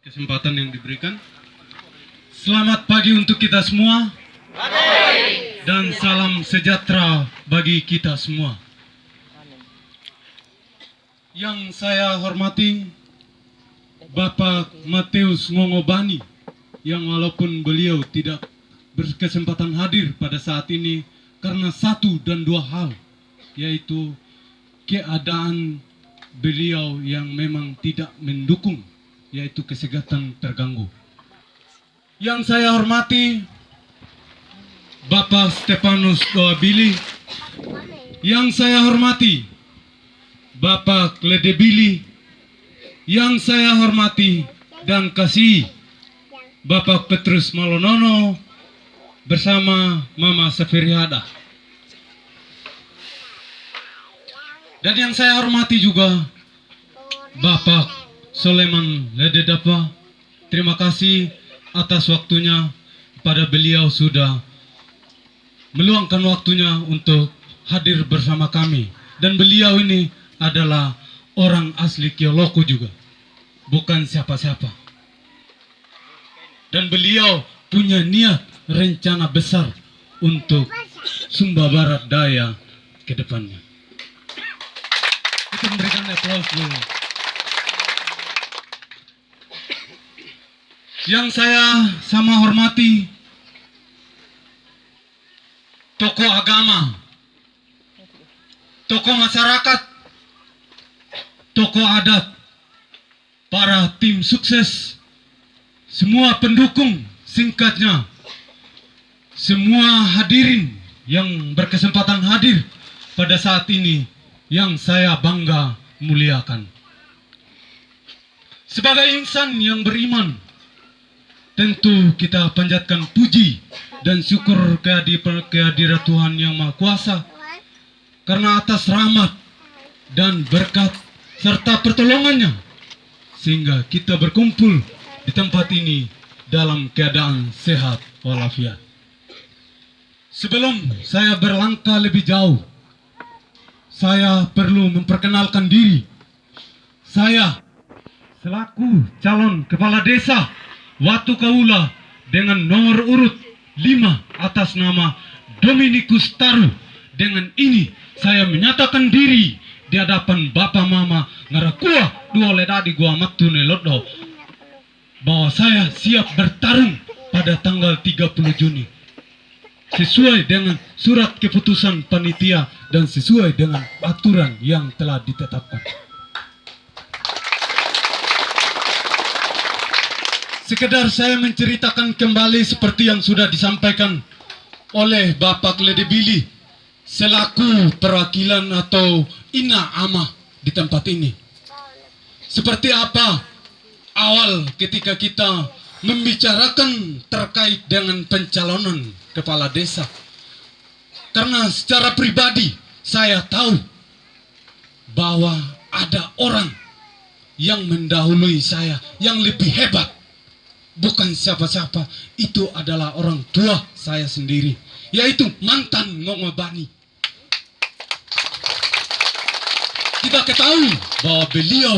kesempatan yang diberikan. Selamat pagi untuk kita semua. Dan salam sejahtera bagi kita semua. Yang saya hormati Bapak Matius Ngongobani, yang walaupun beliau tidak berkesempatan hadir pada saat ini karena satu dan dua hal, yaitu keadaan beliau yang memang tidak mendukung, yaitu kesehatan terganggu. Yang saya hormati Bapak Stefanus Doabili, yang saya hormati Bapak Kledebili, yang saya hormati dan kasihi Bapak Petrus Malonono bersama Mama Safiriada. Dan yang saya hormati juga Bapak Soleman Lededapa. Terima kasih atas waktunya. Pada beliau sudah meluangkan waktunya untuk hadir bersama kami. Dan beliau ini adalah orang asli Kioloko juga, bukan siapa-siapa. Dan beliau punya niat rencana besar untuk Sumba Barat Daya ke depannya. Kita memberikan aplaus dulu. Yang saya sama hormati tokoh agama, tokoh masyarakat, tokoh adat, para tim sukses, semua pendukung, singkatnya semua hadirin yang berkesempatan hadir pada saat ini yang saya bangga muliakan. Sebagai insan yang beriman, tentu kita panjatkan puji dan syukur kehadirat Tuhan Yang Maha Kuasa karena atas rahmat dan berkat serta pertolongannya sehingga kita berkumpul di tempat ini dalam keadaan sehat walafiat. Sebelum saya berlangkah lebih jauh, saya perlu memperkenalkan diri. Saya selaku calon kepala desa Watu Kaula dengan nomor urut 5 atas nama Dominikus Taru. Dengan ini saya menyatakan diri di hadapan Bapak Mama Ngarakua dua ledadi gua matune lodo bahwa saya siap bertarung pada tanggal 30 Juni sesuai dengan surat keputusan panitia dan sesuai dengan aturan yang telah ditetapkan. Sekedar saya menceritakan kembali seperti yang sudah disampaikan oleh Bapak Kledebili selaku perwakilan atau Ina Ama di tempat ini. Seperti apa awal ketika kita membicarakan terkait dengan pencalonan kepala desa. Karena secara pribadi saya tahu bahwa ada orang yang mendahului saya yang lebih hebat. Bukan siapa-siapa, itu adalah orang tua saya sendiri, yaitu mantan Ngongobani. Kita ketahui bahwa beliau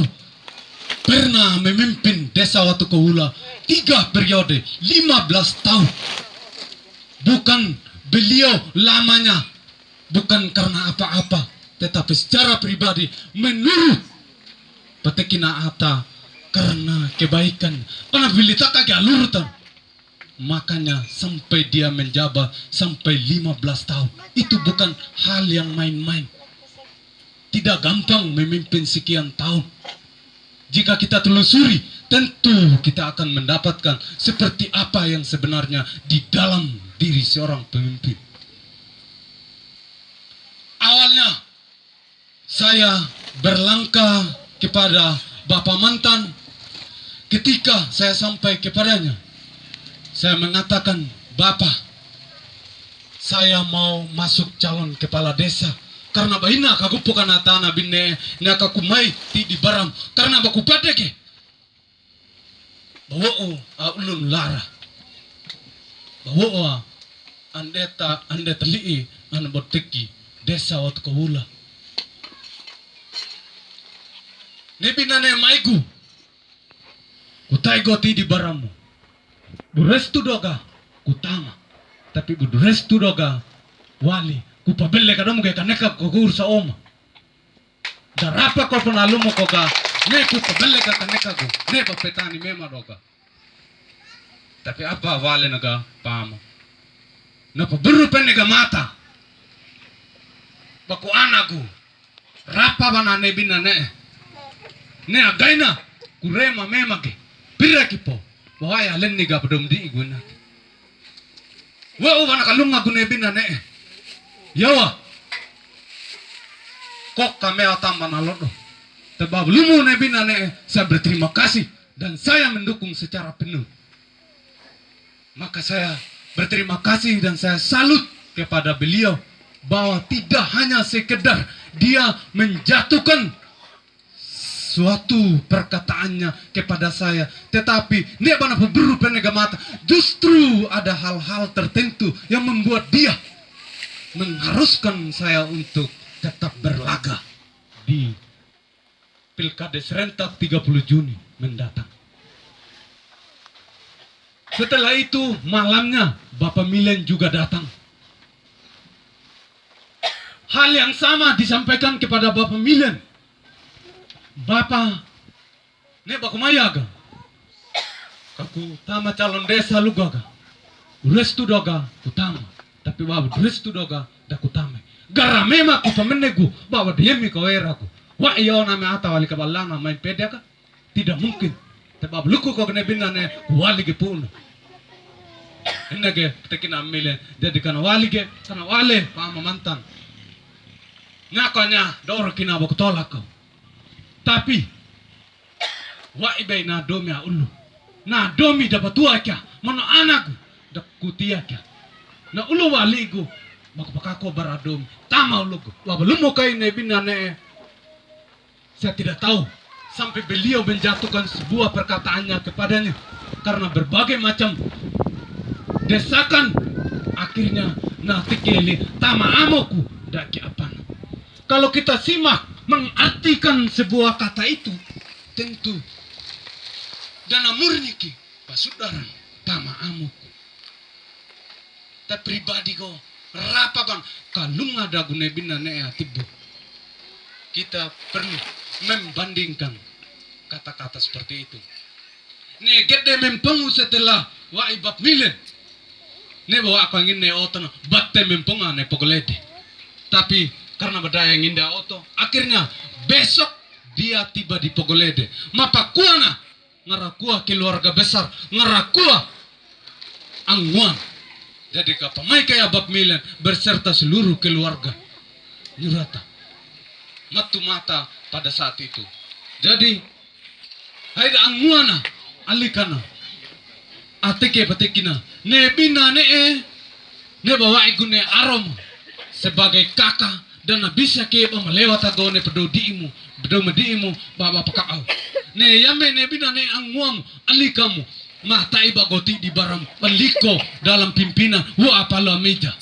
pernah memimpin desa Watu Kaula 3 periode 15 tahun. Bukan beliau lamanya, bukan karena apa-apa, tetapi secara pribadi menurut Patekina Ata karena kebaikan, penabilitas kagak lurutan. Makanya sampai dia menjabat sampai 15 tahun. Itu bukan hal yang main-main. Tidak gampang memimpin sekian tahun. Jika kita telusuri, tentu kita akan mendapatkan seperti apa yang sebenarnya di dalam diri seorang pemimpin. Awalnya saya berlangkah kepada Bapak mantan. Ketika saya sampai kepadanya, saya mengatakan, Bapak, saya mau masuk calon kepala desa. Karena bahina kaku bukan atana binne na kaku mai ti di baram karena baku padeke. Bawo ulun lara. Bawo andeta lii an boteki desa Watu Kaula. Nebinane maiku. Kutai Sai goti di baramu. Burestu doga kutama. Tapi burestu doga wali kupabelle kadamu ke kaneka kokur sa oma. Darapa ko penalumo koga ne kupabelle ka kaneka go. Ne bapetani mema doga. Tapi apa wale naga pama. Napa buru penega mata. Baku anaku. Rapa bana ne bina ne. Ne againa kurema mema ke. Pira kipo. Wahai alen niga pedom di iguna. Wa wana kalunga gune bina ne. Yawa. Kok kami tambah nalodo. Tebab lumu ne bina ne. Saya berterima kasih dan saya mendukung secara penuh. Maka saya berterima kasih dan saya salut kepada beliau bahwa tidak hanya sekedar dia menjatuhkan suatu perkataannya kepada saya, tetapi dia bana berburu penega mata. Justru ada hal-hal tertentu yang membuat dia mengharuskan saya untuk tetap berlaga di Pilkada serentak 30 Juni mendatang. Setelah itu malamnya Bapak Milen juga datang. Hal yang sama disampaikan kepada Bapak Milen. Bapak, ne bakumayaga. Kaku tama calon desa lugaga. Restu doga utama. Tapi bawa restu doga da kutama. Garamema ku pamenegu bawa diemi ko eraku. Wa iyo na me ata wali kabalana main pedaka. Tidak mungkin. Tebab luku ko ne binane wali ge puno. Inage tekina Milen jadi kana wali ge kana wale pama mantan. Nyakanya dor kina bokutolak kau. Tapi wa ibe na domi a ulu. Na domi dapat tua kya mano anaku da kutia kya. Na ulu waligu bakapako baradomi tama ulugu. Wa belum kai ne binane. Saya tidak tahu sampai beliau menjatuhkan sebuah perkataannya kepadanya karena berbagai macam desakan. Akhirnya nanti keli tama amoku daki apa. Kalau kita simak mengartikan sebuah kata itu tentu dana murni ki pasudaran tama amoku. Ta pribadi ko rapa bang kalung ada gune bina ne atibu. Kita perlu membandingkan kata-kata seperti itu. Ne gede mempengu setelah wa ibab Milen. Ne bawa aku ingin ne otono batte mempenga ne pogolede. Tapi karena berdaya ingin dia oto, akhirnya besok dia tiba di Pogolede. Mapakuana ngarakua keluarga besar, ngarakua angguan. Jadi kapamai kaya Bab Milen berserta seluruh keluarga nyurata. Matu mata pada saat itu. Jadi haida angguana alikana ateke patekina ne bina ne bawa igune arom sebagai kakak dan bisa ke melewat agone pedodiimu bedomediimu baba pakau ne yame ne bina ne angguam alikamu matai bagoti di baram peliko dalam pimpinan wa apalo meja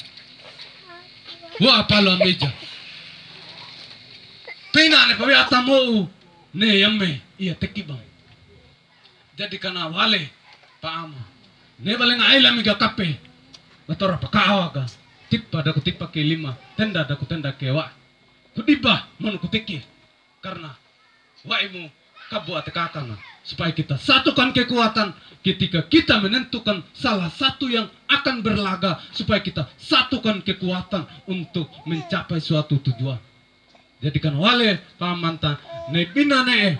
pena ne pawe atamo ne yame iya tekibang jadi kana wale paama ne baleng aila miga kape batora pakawaga tipa daku tipa ke 5 tenda daku tenda ke wa kudiba manu kutiki karena waimu kabu atekakana supaya kita satukan kekuatan ketika kita menentukan salah satu yang akan berlaga supaya kita satukan kekuatan untuk mencapai suatu tujuan. Jadikan wale pamantan ne bina ne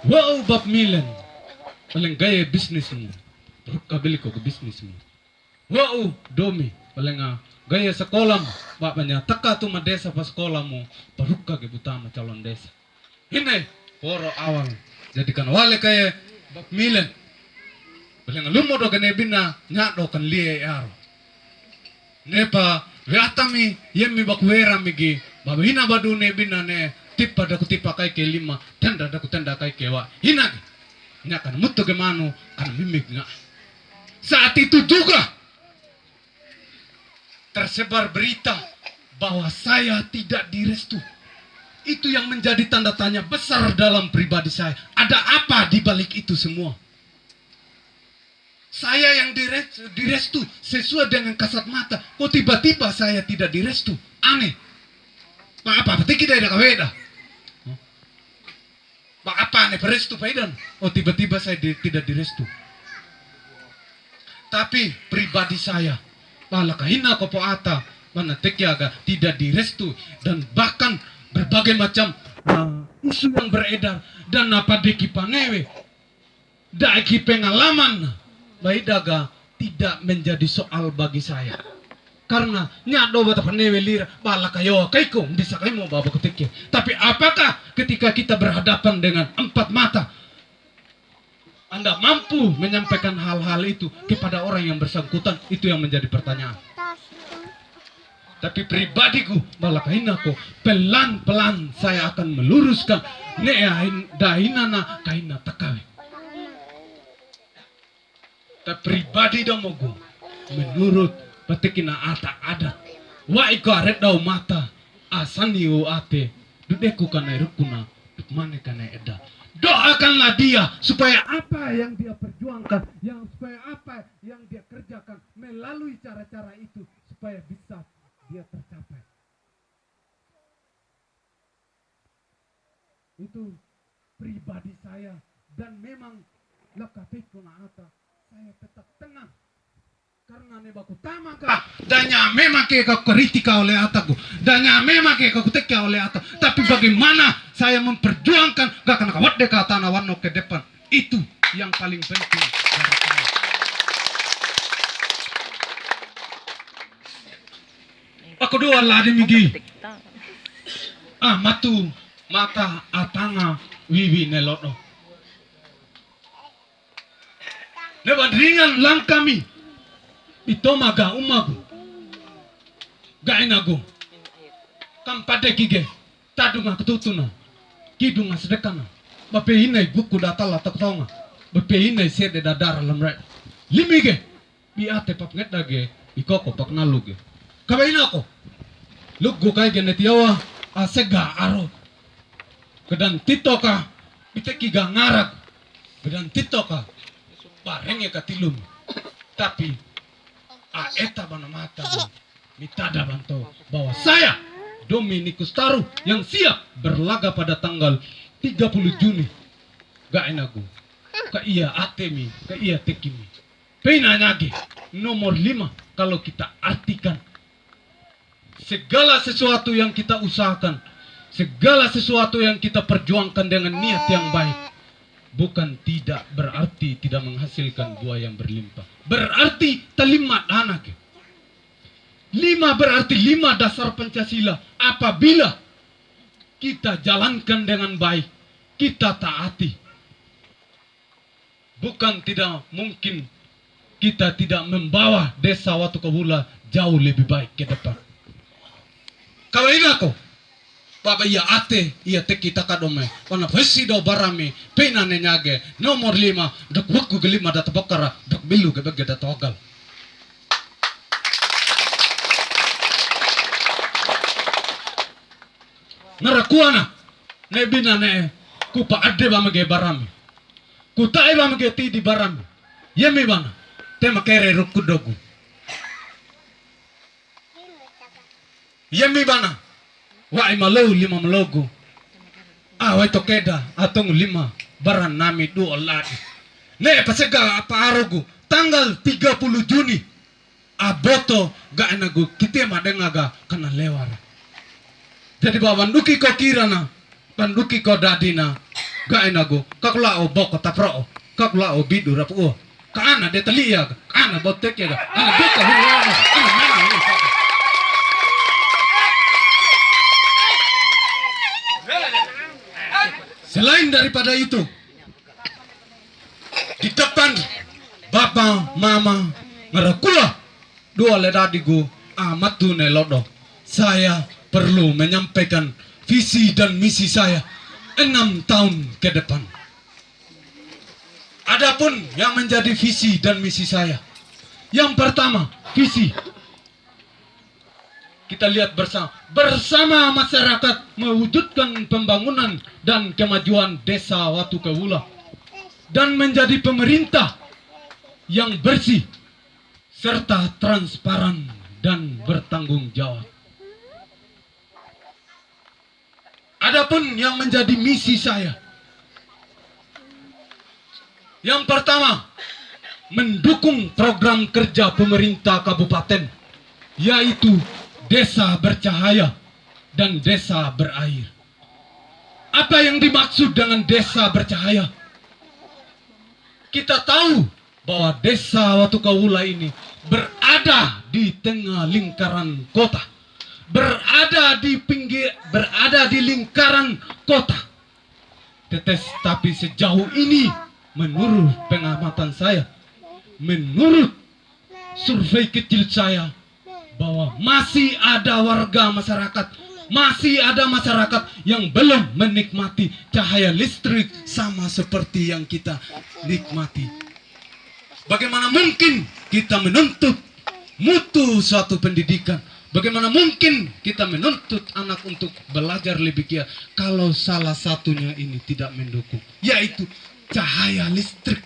wow Bab Milen paling gaya bisnismu kabili ko ke bisnismu wow domi paling gaya sekolah bapaknya teka tu desa pas sekolahmu paruka ke butama calon desa ini poro awal jadikan wale kaya Bab Milen paling lumo do kene bina nyado kan lie aro nepa Gatami yemi bakwera migi babina badu ne bina ne tipa daku tipa kai ke 5 tenda daku tenda kai ke wa hinag nyakan mutu ke manu kan mimik nga saat itu juga tersebar berita bahwa saya tidak direstu. Itu yang menjadi tanda tanya besar dalam pribadi saya. Ada apa di balik itu semua? Saya yang direstu sesuai dengan kasat mata. Kok tiba-tiba saya tidak direstu? Aneh. Pak apa? Berarti kita tidak kaweda. Pak apa aneh? Berestu paidan. Oh tiba-tiba saya tidak direstu. Tapi pribadi saya, pala kahina ko po ata, mana tekyaga tidak direstu dan bahkan berbagai macam isu yang beredar dan apa deki panewe, daiki pengalaman. Baidaga tidak menjadi soal bagi saya karena nyado bata panewe lira bala kayo kaiko bisa kayo mo baba ketiknya. Tapi apakah ketika kita berhadapan dengan empat mata Anda mampu menyampaikan hal-hal itu kepada orang yang bersangkutan? Itu yang menjadi pertanyaan. Tapi pribadiku bala kahinako pelan-pelan saya akan meluruskan dahinana kahina takawe. Pribadi damogo menurut petikina ata adat wa iko aret dau mata asani o ate dudeku kana rukuna mana kana eda. Doakanlah dia supaya apa yang dia perjuangkan, supaya apa yang dia kerjakan melalui cara-cara itu supaya bisa dia tercapai. Itu pribadi saya dan memang lakateku na ata saya tetap tenang karena nebaku tamaka danya memang ke kritika oleh ataku danya memang ke kutekya oleh ataku, tapi bagaimana saya memperjuangkan gak kena kawat deka tanah warno ke depan, itu yang paling penting dari saya. Aku doa ladi migi matu mata atanga wiwi nelodo lewat ringan lang kami ito maga umagu gainago kampade kige tadunga ketutuna kidunga sedekana bape hinai buku datala taktonga bape hinai sede dadar lamre limige biate papnget dage ikoko paknaluge kabaina ko lugu kai genetiawa asega aro kedan titoka iteki gangarak kedan titoka barenge katilum tapi eta bana mata mitada banto bahwa saya Dominikus Taruh yang siap berlaga pada tanggal 30 Juni gak enaku ka iya atemi ka iya tekimi pena nyage nomor 5 kalau kita artikan segala sesuatu yang kita usahakan, segala sesuatu yang kita perjuangkan dengan niat yang baik bukan tidak berarti tidak menghasilkan buah yang berlimpah. Berarti telima anak. 5 berarti 5 dasar Pancasila. Apabila kita jalankan dengan baik, kita taati. Bukan tidak mungkin kita tidak membawa desa Watu Kawula jauh lebih baik ke depan. Kalau ini aku Baba iya ate iya teki takadome wana pesi do barami pena nenyage nomor 5 dok waku gelima data bakara dok bilu ke bege data ogal. Narakuana nebina ne kupa ade bamage barami kutai bamage ti di barami yemi bana tema kere rukudogu yemi bana wai malau 5 melogo wai tokeda atong 5 baran nami du oladi ne pasega apa arogu tanggal 30 Juni aboto ga enagu kita madengaga kana lewara jadi bawanduki ko kirana banduki ko dadina ga enagu kakula o boko tapro kakula o bidu rapu kana detalia kana botekega ana beka hulana ana mana ini. Selain daripada itu, di depan Bapak, Mama, Merakula, 2 ledadigu, amatu nelodo. Saya perlu menyampaikan visi dan misi saya 6 tahun ke depan. Adapun yang menjadi visi dan misi saya, yang pertama, visi. Kita lihat bersama masyarakat mewujudkan pembangunan dan kemajuan desa Watu Kawula dan menjadi pemerintah yang bersih, serta transparan dan bertanggung jawab. Adapun yang menjadi misi saya, yang pertama, mendukung program kerja pemerintah kabupaten, yaitu Desa Bercahaya dan Desa Berair. Apa yang dimaksud dengan Desa Bercahaya? Kita tahu bahwa Desa Watukawula ini berada di tengah lingkaran kota, berada di lingkaran kota. Tetapi sejauh ini, menurut pengamatan saya, menurut survei kecil saya, bahwa masih ada warga masyarakat, masih ada masyarakat yang belum menikmati cahaya listrik sama seperti yang kita nikmati. Bagaimana mungkin kita menuntut mutu suatu pendidikan? Bagaimana mungkin kita menuntut anak untuk belajar lebih giat kalau salah satunya ini tidak mendukung, yaitu cahaya listrik?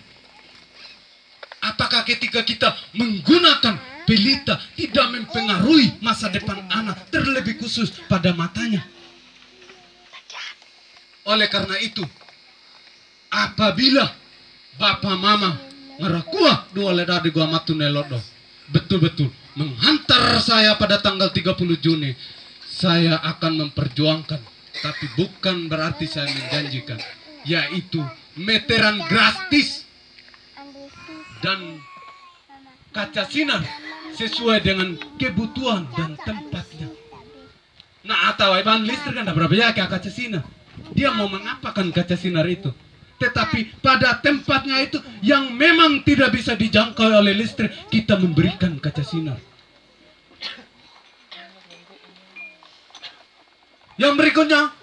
Apakah ketika kita menggunakan pelita tidak mempengaruhi masa depan anak, terlebih khusus pada matanya? Oleh karena itu, apabila Bapak Mama ngerakuah dua ledadi gua matunelodo betul-betul menghantar saya pada tanggal 30 Juni, saya akan memperjuangkan, tapi bukan berarti saya menjanjikan, yaitu meteran gratis dan kaca sinar sesuai dengan kebutuhan dan tempatnya. Nah, atau iban listrik kan berapa ya kaca sinar? Dia mau mengapakan kaca sinar itu? Tetapi pada tempatnya itu yang memang tidak bisa dijangkau oleh listrik, kita memberikan kaca sinar. Yang berikutnya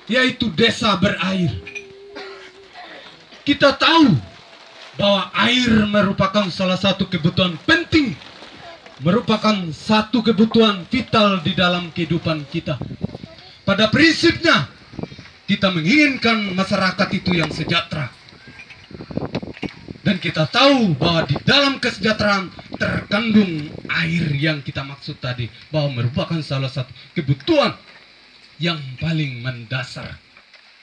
yaitu Desa Berair. Kita tahu bahwa air merupakan salah satu kebutuhan penting, merupakan satu kebutuhan vital di dalam kehidupan kita. Pada prinsipnya, kita menginginkan masyarakat itu yang sejahtera. Dan kita tahu bahwa di dalam kesejahteraan terkandung air yang kita maksud tadi, bahwa merupakan salah satu kebutuhan yang paling mendasar,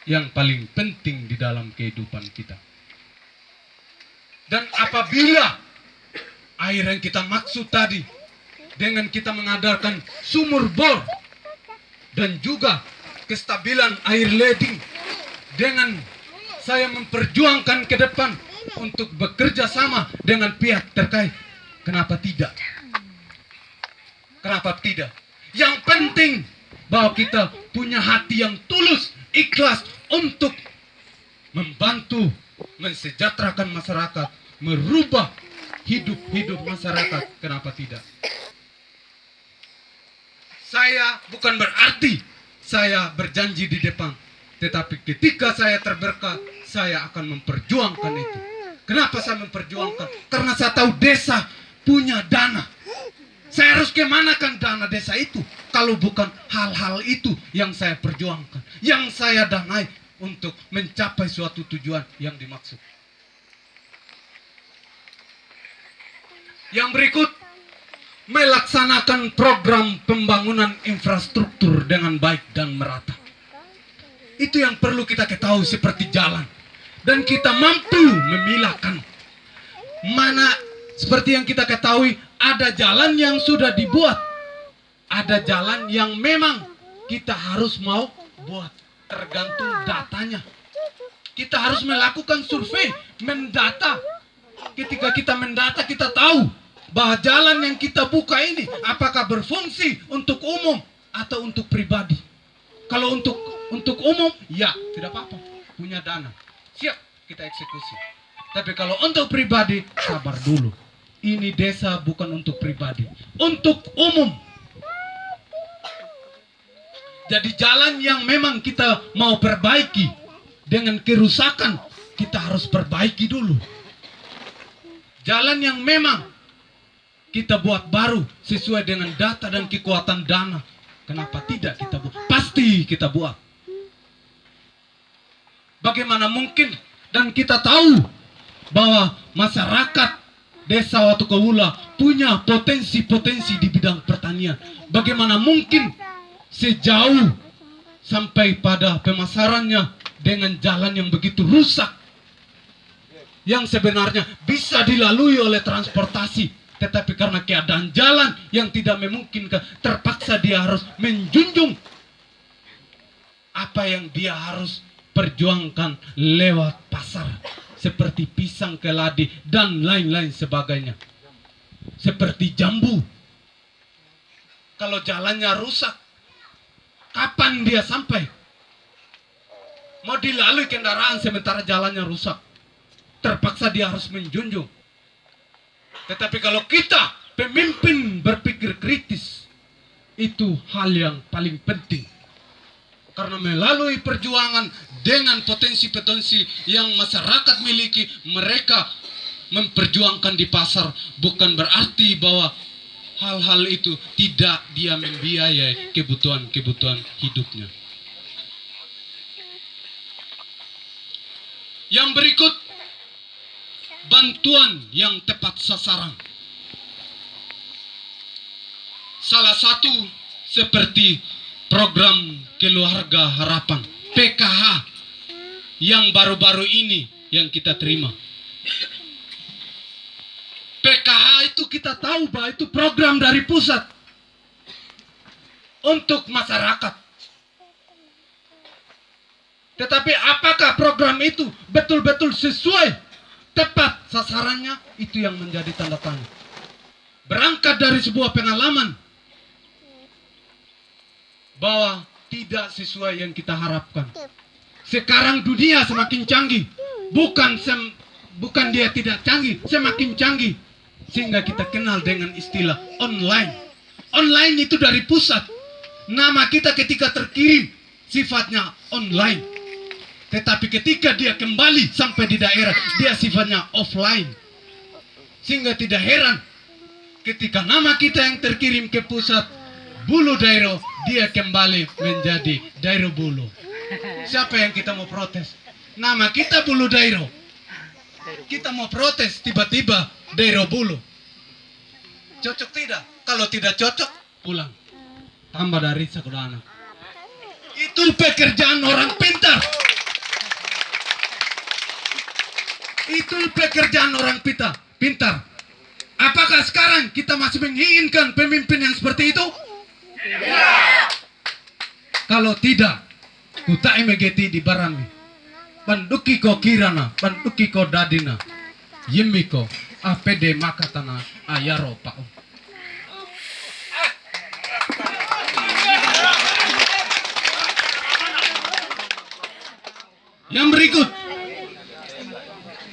yang paling penting di dalam kehidupan kita. Dan apabila air yang kita maksud tadi, dengan kita mengadakan sumur bor dan juga kestabilan air leding, dengan saya memperjuangkan ke depan untuk bekerja sama dengan pihak terkait, kenapa tidak? Kenapa tidak? Yang penting bahwa kita punya hati yang tulus, ikhlas untuk membantu mensejahterakan masyarakat, merubah hidup masyarakat. Kenapa tidak? Saya bukan berarti saya berjanji di depan, tetapi ketika saya terberkat, saya akan memperjuangkan itu. Kenapa saya memperjuangkan? Karena saya tahu desa punya dana. Saya harus kemanakan dana desa itu kalau bukan hal-hal itu yang saya perjuangkan, yang saya danai untuk mencapai suatu tujuan yang dimaksud. Yang berikut, melaksanakan program pembangunan infrastruktur dengan baik dan merata. Itu yang perlu kita ketahui, seperti jalan. Dan kita mampu memilahkan mana, seperti yang kita ketahui, ada jalan yang sudah dibuat, ada jalan yang memang kita harus mau buat, tergantung datanya. Kita harus melakukan survei, mendata. Ketika kita mendata, kita tahu bahwa jalan yang kita buka ini apakah berfungsi untuk umum atau untuk pribadi. Kalau untuk umum, ya tidak apa-apa, punya dana, siap kita eksekusi. Tapi kalau untuk pribadi, sabar dulu. Ini desa bukan untuk pribadi, untuk umum. Jadi jalan yang memang kita mau perbaiki dengan kerusakan, kita harus perbaiki dulu. Jalan yang memang kita buat baru sesuai dengan data dan kekuatan dana, kenapa tidak kita buat? Pasti kita buat. Bagaimana mungkin? Dan kita tahu bahwa masyarakat Desa Watukawula punya potensi-potensi di bidang pertanian. Bagaimana mungkin sejauh sampai pada pemasarannya dengan jalan yang begitu rusak, yang sebenarnya bisa dilalui oleh transportasi, tetapi karena keadaan jalan yang tidak memungkinkan, terpaksa dia harus menjunjung apa yang dia harus perjuangkan lewat pasar, seperti pisang, keladi, dan lain-lain sebagainya. Seperti jambu. Kalau jalannya rusak, kapan dia sampai? Mau dilalui kendaraan sementara jalannya rusak, terpaksa dia harus menjunjung. Tetapi kalau kita, pemimpin, berpikir kritis, itu hal yang paling penting. Karena melalui perjuangan dengan potensi-potensi yang masyarakat miliki, mereka memperjuangkan di pasar, bukan berarti bahwa hal-hal itu tidak dia membiayai kebutuhan-kebutuhan hidupnya. Yang berikut, bantuan yang tepat sasaran. Salah satu seperti program Keluarga Harapan, PKH, yang baru-baru ini yang kita terima. PKH itu kita tahu bahwa itu program dari pusat untuk masyarakat. Tetapi apakah program itu betul-betul sesuai, tepat sasarannya? Itu yang menjadi tanda tanya. Berangkat dari sebuah pengalaman bahwa tidak sesuai yang kita harapkan. Sekarang dunia semakin canggih. Bukan dia tidak canggih, semakin canggih. Sehingga kita kenal dengan istilah online. Online itu dari pusat. Nama kita ketika terkirim sifatnya online. Tetapi ketika dia kembali sampai di daerah, dia sifatnya offline. Sehingga tidak heran ketika nama kita yang terkirim ke pusat Bulu Dairo, dia kembali menjadi Dairo Bulu. Siapa yang kita mau protes? Nama kita Bulu Dairo. Kita mau protes, tiba-tiba Dairo Bulu. Cocok tidak? Kalau tidak cocok, pulang. Tambah dari sekudana. Itu pekerjaan orang pintar. Itu pekerjaan orang pintar. Apakah sekarang kita masih menginginkan pemimpin yang seperti itu? Kalau tidak, kuta emegeti di barami. Banduki ko kirana, banduki ko dadina. Yimiko, apede makatana ayaro pao. Yang berikut,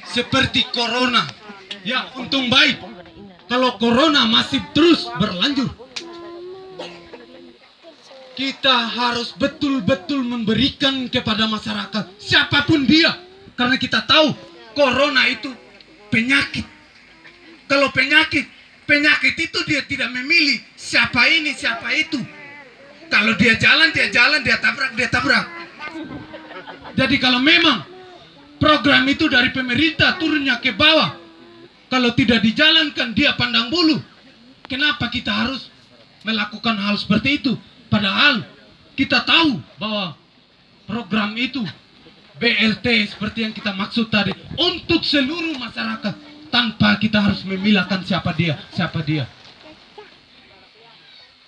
seperti corona. Ya, untung baik. Kalau corona masih terus berlanjut, kita harus betul-betul memberikan kepada masyarakat, siapapun dia. Karena kita tahu corona itu penyakit. Kalau penyakit itu dia tidak memilih siapa ini, siapa itu. Kalau dia jalan, dia tabrak. Jadi kalau memang program itu dari pemerintah turunnya ke bawah, kalau tidak dijalankan dia pandang bulu. Kenapa kita harus melakukan hal seperti itu? Padahal kita tahu bahwa program itu BLT seperti yang kita maksud tadi untuk seluruh masyarakat, tanpa kita harus memilahkan siapa dia.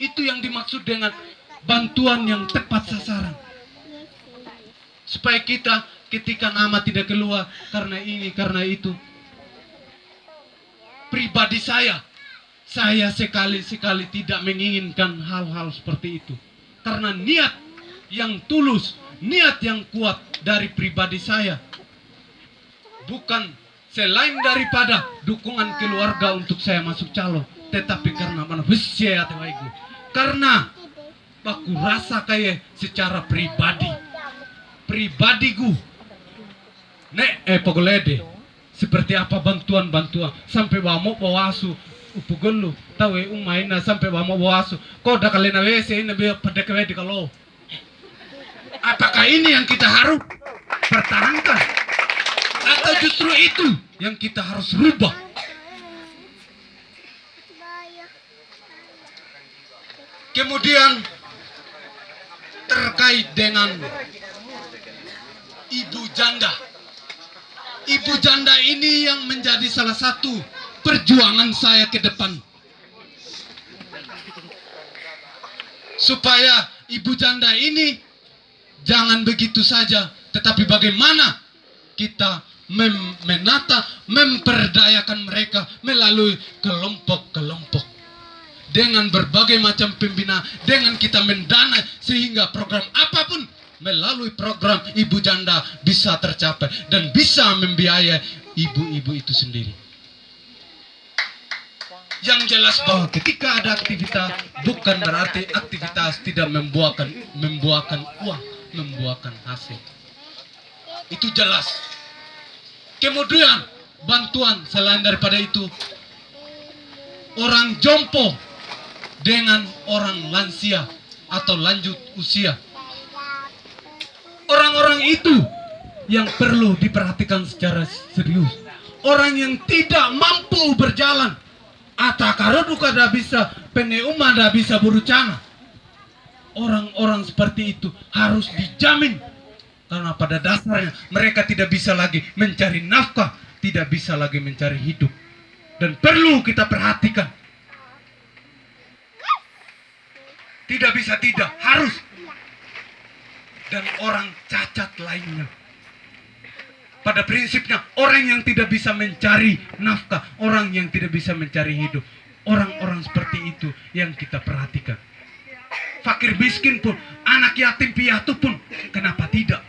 Itu yang dimaksud dengan bantuan yang tepat sasaran. Supaya kita ketika nama tidak keluar karena ini, karena itu. Pribadi saya sekali-sekali tidak menginginkan hal-hal seperti itu. Karena niat yang tulus, niat yang kuat dari pribadi saya, bukan selain daripada dukungan keluarga untuk saya masuk calon, tetapi karena mana besya tewaiku. Karena aku rasa kayak secara pribadiku pogolede seperti apa bantuan sampai wamo bawasu upugolu tawe umaina sampai wamo bawasu kau dah kalian wese ini biar pada kewedi kalau apakah ini yang kita harus pertahankan atau justru itu yang kita harus rubah. Kemudian terkait dengan ibu janda. Ibu janda ini yang menjadi salah satu perjuangan saya ke depan. Supaya ibu janda ini jangan begitu saja, tetapi bagaimana kita menata, memperdayakan mereka melalui kelompok-kelompok. Dengan berbagai macam pembina, dengan kita mendana sehingga program apapun melalui program ibu janda bisa tercapai dan bisa membiayai ibu-ibu itu sendiri. Yang jelas bahwa ketika ada aktivitas bukan berarti aktivitas tidak membuahkan uang, membuahkan hasil. Itu jelas. Kemudian bantuan selain daripada itu, orang jompo dengan orang lansia atau lanjut usia. Orang-orang itu yang perlu diperhatikan secara serius. Orang yang tidak mampu berjalan. Atau kalau duka dah bisa, peneuma dah bisa berucana. Orang-orang seperti itu harus dijamin. Karena pada dasarnya mereka tidak bisa lagi mencari nafkah. Tidak bisa lagi mencari hidup. Dan perlu kita perhatikan. Tidak bisa tidak, harus. Dan orang cacat lainnya. Pada prinsipnya, orang yang tidak bisa mencari nafkah, orang yang tidak bisa mencari hidup, orang-orang seperti itu yang kita perhatikan. Fakir miskin pun, anak yatim piatu pun, kenapa tidak?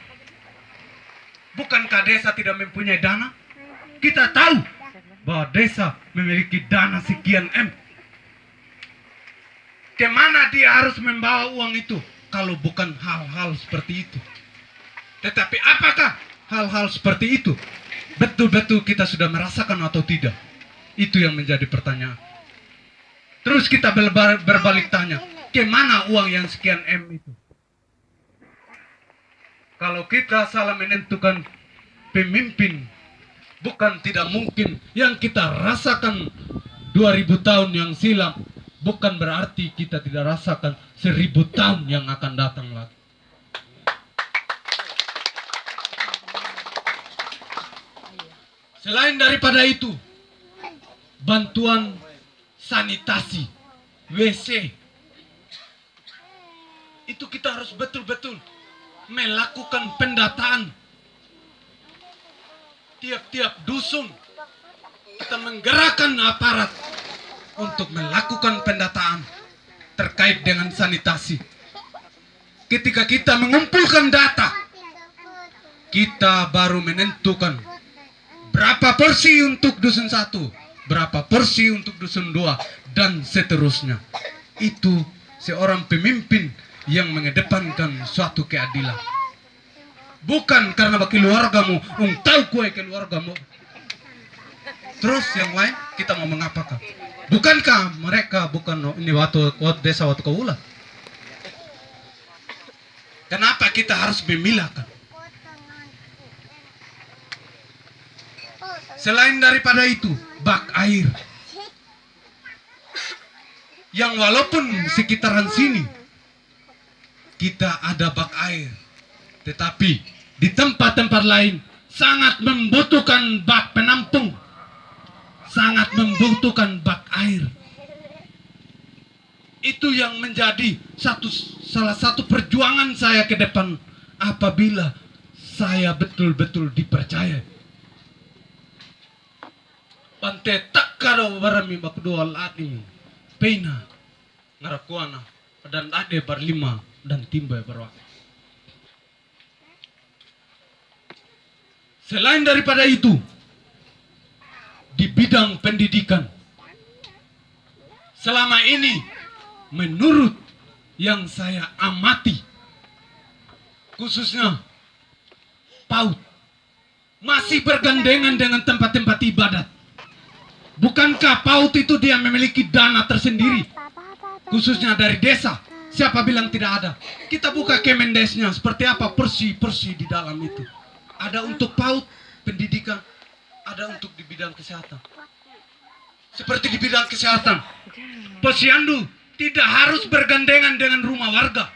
Bukankah desa tidak mempunyai dana? Kita tahu bahwa desa memiliki dana sekian M. Kemana dia harus membawa uang itu? Kalau bukan hal-hal seperti itu. Tetapi apakah hal-hal seperti itu betul-betul kita sudah merasakan atau tidak? Itu yang menjadi pertanyaan. Terus kita berbalik tanya, kemana uang yang sekian M itu? Kalau kita salah menentukan pemimpin, bukan tidak mungkin yang kita rasakan 2000 tahun yang silam, bukan berarti kita tidak rasakan 1000 tahun yang akan datang lagi. Selain daripada itu, bantuan sanitasi, WC, itu kita harus betul-betul melakukan pendataan. Tiap-tiap dusun, kita menggerakkan aparat untuk melakukan pendataan terkait dengan sanitasi. Ketika kita mengumpulkan data, kita baru menentukan berapa porsi untuk dusun 1, berapa porsi untuk dusun 2, dan seterusnya. Itu seorang pemimpin yang mengedepankan suatu keadilan. Bukan karena bagi keluargamu, tahu kue keluargamu. Terus yang lain kita mau mengapakan? Bukankah mereka bukan ini waktu desa waktu Kaula? Kenapa kita harus memilahkan? Selain daripada itu, bak air. Yang walaupun sekitaran sini kita ada bak air, tetapi di tempat-tempat lain sangat membutuhkan bak penampung. Sangat membutuhkan bak air. Itu yang menjadi salah satu perjuangan saya ke depan apabila saya betul-betul dipercaya. Pante tak karo barami bakdua lati pena ngarakuana dan ade berlima dan timba berwak. Selain daripada itu, di bidang pendidikan, selama ini menurut yang saya amati, khususnya PAUD masih bergandengan dengan tempat-tempat ibadat. Bukankah PAUD itu dia memiliki dana tersendiri, khususnya dari desa? Siapa bilang tidak ada? Kita buka Kemendesnya, seperti apa porsi-porsi di dalam itu. Ada untuk PAUD pendidikan, ada untuk di bidang kesehatan. Seperti di bidang kesehatan, posyandu tidak harus bergandengan dengan rumah warga.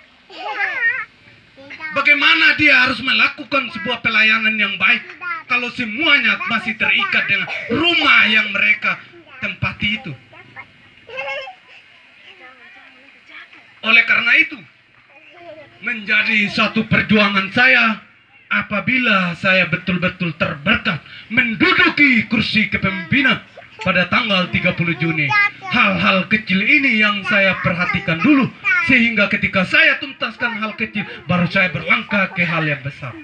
Bagaimana dia harus melakukan sebuah pelayanan yang baik kalau semuanya masih terikat dengan rumah yang mereka tempati itu. Oleh karena itu, menjadi satu perjuangan saya apabila saya betul-betul terberkat menduduki kursi kepemimpinan pada tanggal 30 Juni. Hal-hal kecil ini yang saya perhatikan dulu, sehingga ketika saya tuntaskan hal kecil, baru saya berlangkah ke hal yang besar.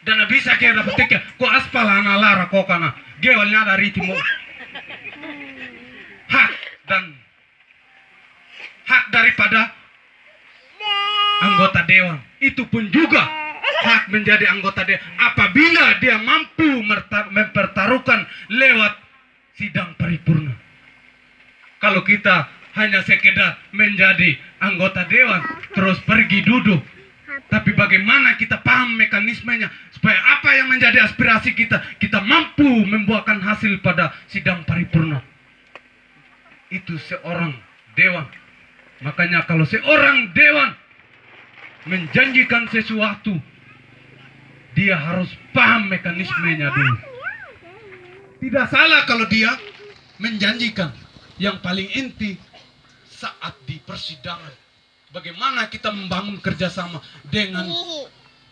Dan bisa kira petik ko aspal ana lara ko kana gewalnya dari timur. Hak daripada anggota dewan itu pun juga hak menjadi anggota dewan apabila dia mampu mempertaruhkan lewat sidang paripurna. Kalau kita hanya sekedar menjadi anggota dewan terus pergi duduk, tapi bagaimana kita paham mekanismenya supaya apa yang menjadi aspirasi kita mampu membuahkan hasil pada sidang paripurna. Itu seorang dewan. Makanya kalau seorang dewan menjanjikan sesuatu, dia harus paham mekanismenya dulu. Tidak salah kalau dia menjanjikan. Yang paling inti saat di persidangan, bagaimana kita membangun kerjasama dengan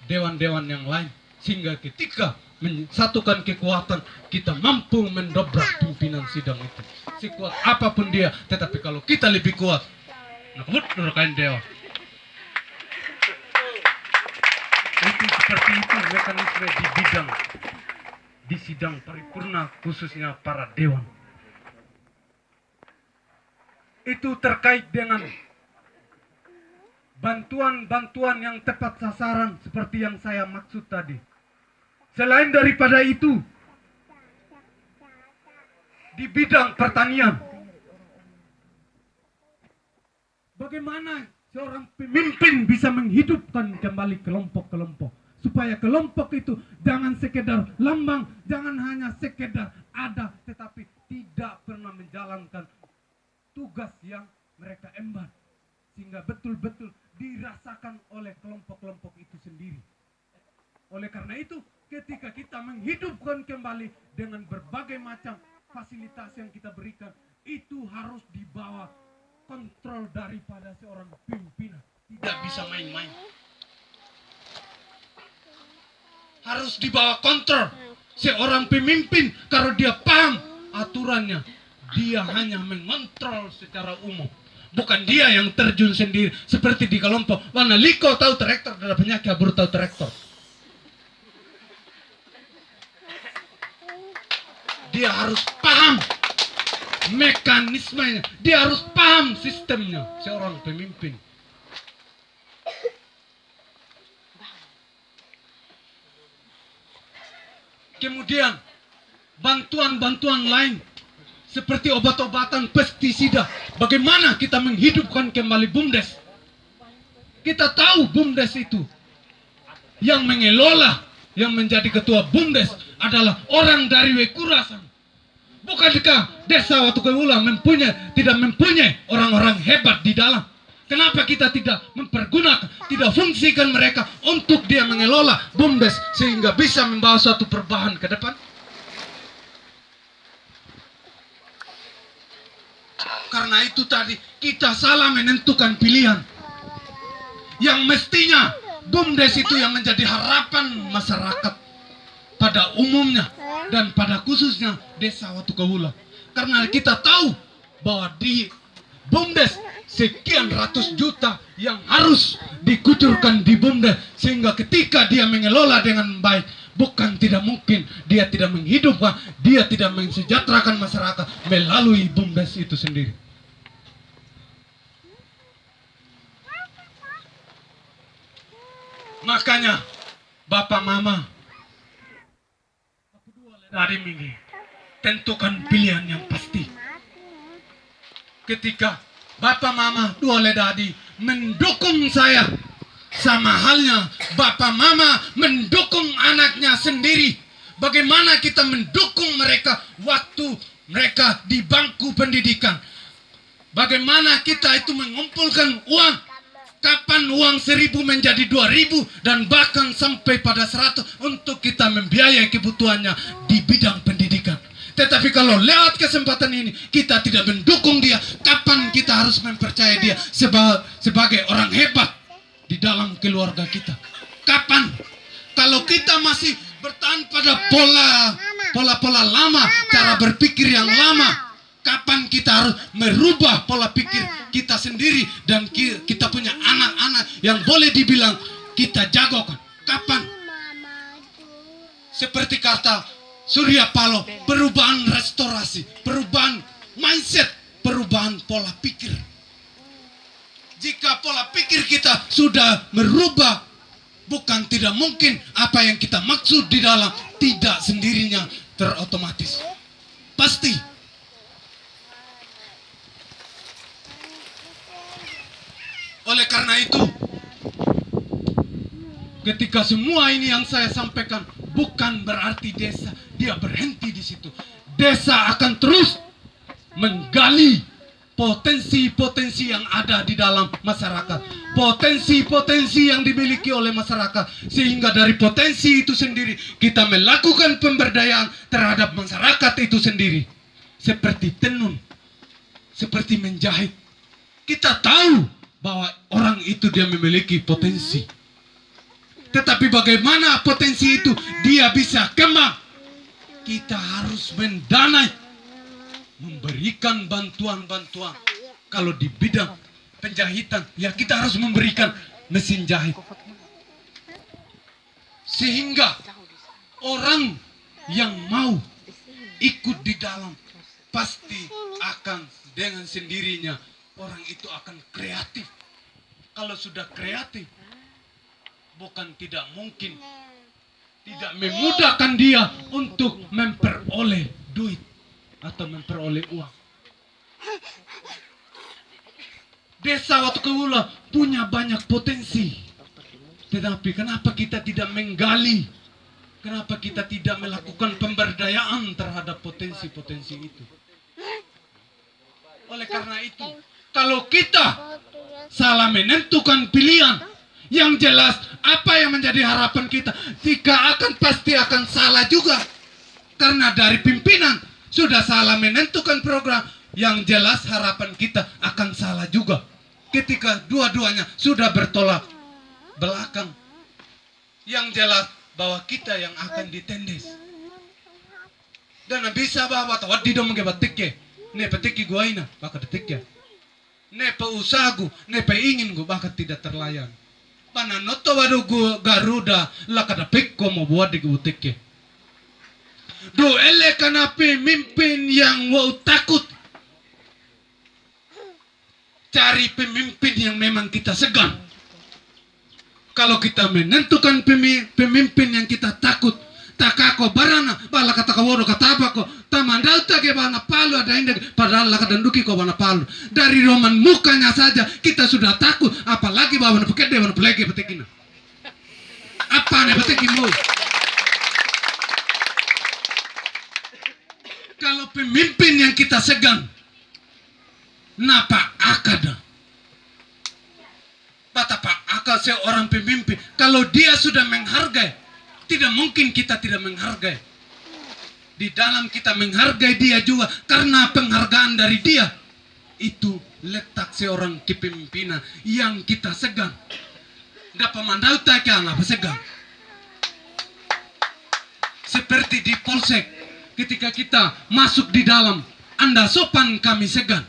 dewan-dewan yang lain, sehingga ketika menyatukan kekuatan, kita mampu mendobrak pimpinan sidang itu. Sekuat apapun dia, tetapi kalau kita lebih kuat, nakut nurkain dewa. Itu seperti itu mekanisme di sidang paripurna, khususnya para dewan. Itu terkait dengan bantuan-bantuan yang tepat sasaran seperti yang saya maksud tadi. Selain daripada itu, di bidang pertanian, bagaimana seorang pemimpin bisa menghidupkan kembali kelompok-kelompok, supaya kelompok itu jangan sekedar lambang, jangan hanya sekedar ada, tetapi tidak pernah menjalankan tugas yang mereka emban, sehingga betul-betul dirasakan oleh kelompok-kelompok itu sendiri. Oleh karena itu, ketika kita menghidupkan kembali dengan berbagai macam fasilitas yang kita berikan, itu harus dibawa kontrol daripada seorang pimpinan. Tidak bisa main-main. Harus dibawa kontrol seorang pemimpin. Kalau dia paham aturannya, dia hanya mengontrol secara umum. Bukan dia yang terjun sendiri. Seperti di kelompok. Mana liko tahu traktor, ada penyakit baru tahu traktor. Dia harus paham mekanismenya. Dia harus paham sistemnya. Seorang pemimpin. Kemudian bantuan-bantuan lain seperti obat-obatan pestisida. Bagaimana kita menghidupkan kembali BUMDes? Kita tahu BUMDes itu yang mengelola, yang menjadi ketua BUMDes adalah orang dari Wekurasan. Bukankah desa Watukaula tidak mempunyai orang-orang hebat di dalam? Kenapa kita tidak mempergunakan, tidak fungsikan mereka untuk dia mengelola BUMDes sehingga bisa membawa suatu perubahan ke depan? Karena itu tadi kita salah menentukan pilihan. Yang mestinya BUMDes itu yang menjadi harapan masyarakat pada umumnya dan pada khususnya desa Watukaula. Karena kita tahu bahwa di BUMDes sekian ratus juta yang harus dikucurkan di BUMDes, sehingga ketika dia mengelola dengan baik, bukan tidak mungkin dia tidak menghidupkan, dia tidak mensejahterakan masyarakat melalui BUMDes itu sendiri. Makanya Bapak Mama dari minggu tentukan pilihan yang pasti. Ketika Bapak Mama dua ledadi mendukung saya Sama halnya bapak mama mendukung anaknya sendiri. Bagaimana kita mendukung mereka waktu mereka di bangku pendidikan? Bagaimana kita itu mengumpulkan uang? Kapan uang 1.000 menjadi 2.000 dan bahkan sampai pada 100 untuk kita membiayai kebutuhannya di bidang pendidikan. Tetapi kalau lewat kesempatan ini kita tidak mendukung dia, kapan kita harus mempercayai dia sebagai orang hebat di dalam keluarga kita? Kapan? Kalau kita masih bertahan pada pola lama, cara berpikir yang lama, kapan kita harus merubah pola pikir kita sendiri dan kita punya anak-anak yang boleh dibilang kita jagokan? Kapan? Seperti kata Surya Paloh, perubahan restorasi, perubahan mindset, perubahan pola pikir. Jika pola pikir kita sudah merubah, bukan tidak mungkin apa yang kita maksud di dalam tidak sendirinya terotomatis. Pasti. Oleh karena itu, ketika semua ini yang saya sampaikan bukan berarti desa dia berhenti di situ. Desa akan terus menggali potensi-potensi yang ada di dalam masyarakat, potensi-potensi yang dimiliki oleh masyarakat, sehingga dari potensi itu sendiri kita melakukan pemberdayaan terhadap masyarakat itu sendiri. Seperti tenun, seperti menjahit. Kita tahu bahwa orang itu dia memiliki potensi. Tetapi bagaimana potensi itu dia bisa kembang? Kita harus mendanai, memberikan bantuan-bantuan. Kalau di bidang penjahitan, ya kita harus memberikan mesin jahit. Sehingga orang yang mau ikut di dalam pasti akan dengan sendirinya orang itu akan kreatif. Kalau sudah kreatif, bukan tidak mungkin, tidak memudahkan dia untuk memperoleh duit atau memperoleh uang. Desa Watukawula punya banyak potensi, tetapi kenapa kita tidak menggali? Kenapa kita tidak melakukan pemberdayaan terhadap potensi-potensi itu? Oleh karena itu, kalau kita salah menentukan pilihan, yang jelas apa yang menjadi harapan kita, jika pasti akan salah juga. Karena dari pimpinan sudah salah menentukan program, yang jelas harapan kita akan salah juga. Ketika dua-duanya sudah bertolak belakang, yang jelas bahwa kita yang akan ditendes. Dan bisa bahwa tawad di dong batik ke, ne petik gua ina, baka detik ya. Ne pa usagu, ne pa ingin gua baka tidak terlayan. Pananoto wadu gua Garuda lakada pekko mo buat di butik ke. Do ele kana pemimpin yang wau takut. Cari pemimpin yang memang kita segan. Kalau kita menentukan pemimpin yang kita takut, takako barana, bala kata kawodo kata apa ko, tamandau take bana palu ada indah, padahal laka danduki ko bana palu. Dari roman mukanya saja kita sudah takut, apalagi bawa na pekede bana pelege petekina. Apa nih petekimu? Kalau pemimpin yang kita segan, napa akada? Betapa akal seorang pemimpin, kalau dia sudah menghargai, tidak mungkin kita tidak menghargai. Di dalam kita menghargai dia juga, karena penghargaan dari dia itu letak seorang kepemimpinan yang kita segan. Dapat mandau tak apa segan. Seperti di polsek, ketika kita masuk di dalam, Anda sopan kami segan.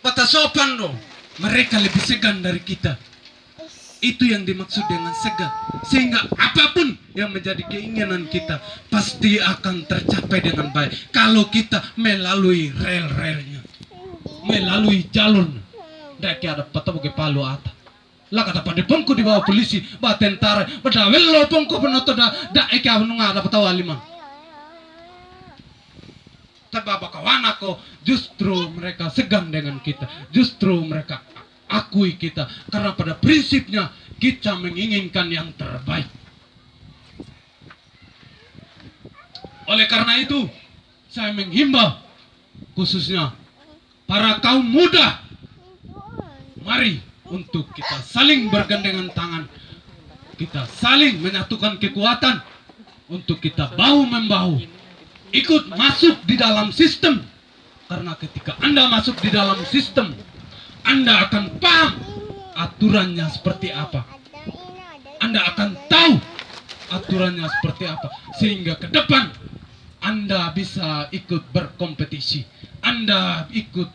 Bata sopan loh, mereka lebih segan dari kita. Itu yang dimaksud dengan segan. Sehingga apapun yang menjadi keinginan kita pasti akan tercapai dengan baik. Kalau kita melalui rel-relnya, melalui jalurnya. Dak ada patah bagi palu atas. Lah kata pada pongko di bawah polisi, bah tentara, pada wello pongko penoto da eka menunga ada patah waliman. Tapi kawan aku justru mereka segan dengan kita, justru mereka akui kita. Karena pada prinsipnya kita menginginkan yang terbaik. Oleh karena itu, saya menghimbau khususnya para kaum muda, mari untuk kita saling bergandengan tangan, kita saling menyatukan kekuatan untuk kita bahu-membahu ikut masuk di dalam sistem. Karena ketika Anda masuk di dalam sistem, Anda akan paham aturannya seperti apa. Anda akan tahu aturannya seperti apa, sehingga ke depan Anda bisa ikut berkompetisi, Anda ikut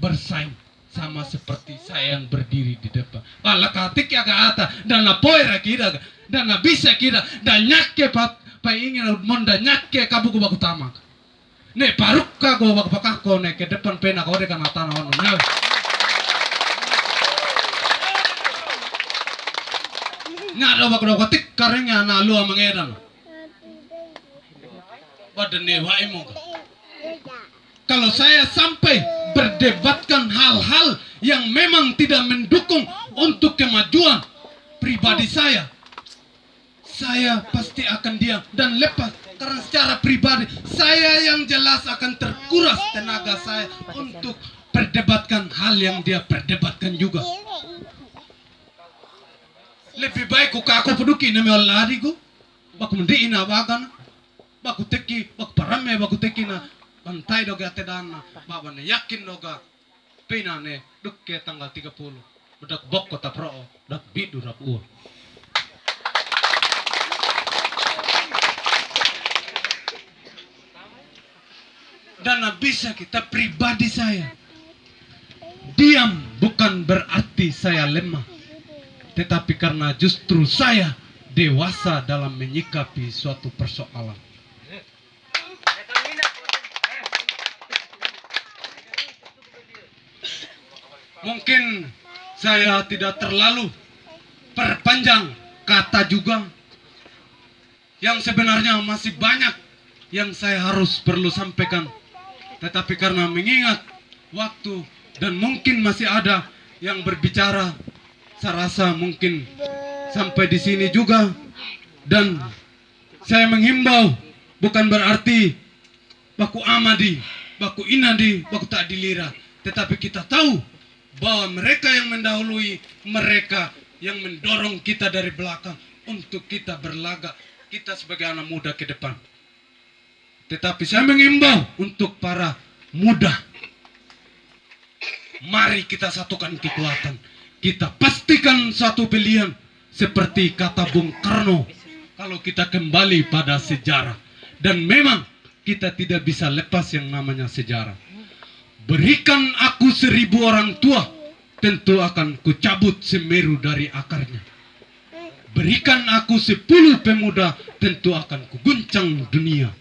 bersaing sama seperti saya yang berdiri di depan. Katik ya ata dan poira kira dan bisa kira dan nyakke pa ingin monda nyakke kabuku baku tamak. Ne parukka go baku pakako ne ke depan pena kau dekan tanah ono ne. Ngado baku katik karengnya na lu mangedan. Wadene wae mo. Kalau saya sampai berdebatkan hal-hal yang memang tidak mendukung untuk kemajuan pribadi saya pasti akan diam dan lepas. Karena secara pribadi saya yang jelas akan terkuras tenaga saya untuk perdebatkan hal yang dia perdebatkan juga. Lebih baik aku peduki nama Allah diku, baku mendiina bagan, baku teki, baku parame, baku teki na bantai doga tedana, baba ne yakin doga pina ne dukke tanggal 30, budak bokko tapro, dak bidu dak uur. Dan bisa kita pribadi saya diam bukan berarti saya lemah, tetapi karena justru saya dewasa dalam menyikapi suatu persoalan. Mungkin saya tidak terlalu perpanjang kata juga, yang sebenarnya masih banyak yang saya harus perlu sampaikan. Tetapi karena mengingat waktu dan mungkin masih ada yang berbicara, saya rasa mungkin sampai di sini juga. Dan saya menghimbau bukan berarti baku amadi, baku inadi, baku tak dilira. Tetapi kita tahu bahwa mereka yang mendahului, mereka yang mendorong kita dari belakang untuk kita berlagak, kita sebagai anak muda ke depan. Tetapi saya mengimbau untuk para muda, mari kita satukan kekuatan. Kita pastikan suatu pilihan seperti kata Bung Karno, kalau kita kembali pada sejarah. Dan memang kita tidak bisa lepas yang namanya sejarah. Berikan aku 1000 orang tua, tentu akan kucabut Semeru dari akarnya. Berikan aku 10 pemuda, tentu akan kuguncang dunia.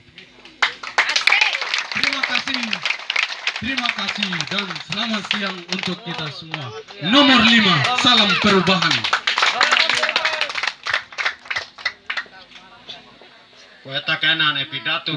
Terima kasih dan selamat siang untuk kita semua. Nomor 5, salam perubahan. Kueta kanan pidato